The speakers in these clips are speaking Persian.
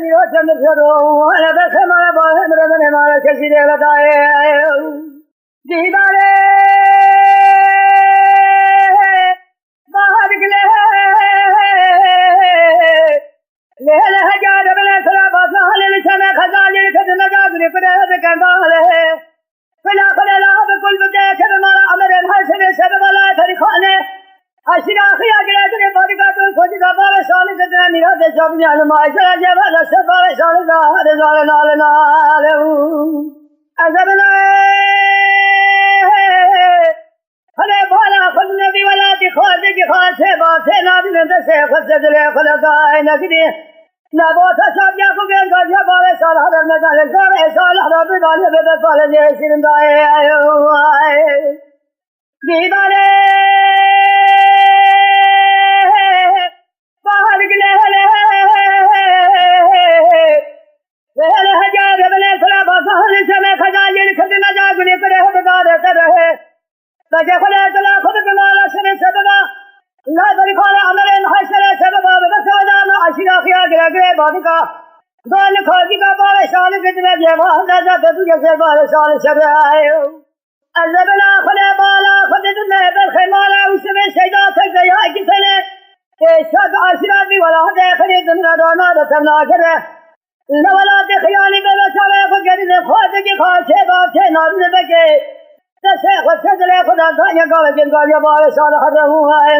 دیو چند شدو انا بس ما با هم ردن ما کسی ده بتائے دیدارے باہر گلے لے لے ہزار بلے سلا باسا لے چنے خزان لے کد نگا گرے پر کندا لے فلا فلا لا بكل بدايه كما امر الحسن سبب لا ترخانه اشرا خيا جلد بادگا تو خود کا بار سال کتنا نیرا جب نے ما اجرا جب سبب سال دا رضا نال نال ازبنا ہنے بھلا خود نبی ولا دی خود کی خاصه باسه ناد نے سے خود دل خلدا نگدی نبوت شاب یا کو گن گا بار سال ہر میں گل سال سال ہر میں گل بے پال جے سرندائے آئے دیدارے باہر گلے لے ہزار بلے سلا باسل سے میں خزان جے خد نہ جا گنے پر بدار کر رہے تجے خلا تلا خود کمال سن سبب لا ترخال امر الحسن سبب بسودان اشرا خيا گرے بادکا گل کھوجی کا بار سال کتنا جوا نہ تجے سے بار سال سب آئے ازبنا خلا بالا خود نے بالخمال اس میں سجا تک گیا کتنے کہ شد اشرا بھی ولا دیکھنے دنیا دونا رتنا کرے ولا دخیانی میں بچاوے فقر نے خود کی خاصے بات ہے نام نے کے سے خود لے خدا کا یہ گال کے گال بار سال ہر ہوا ہے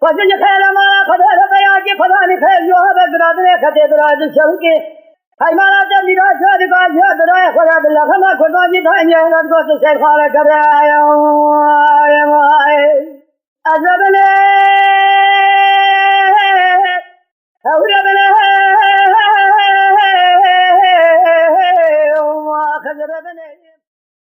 فضل خیر ما خدا ربیا کی خدا نے خیر جو ہے برادر خدے برادر شوقی ہمارا جو میراث ہے کا جو درائے خدا اللہ خدا خدا جی دھائیں ہے کو سے خال کر آیا ازبنے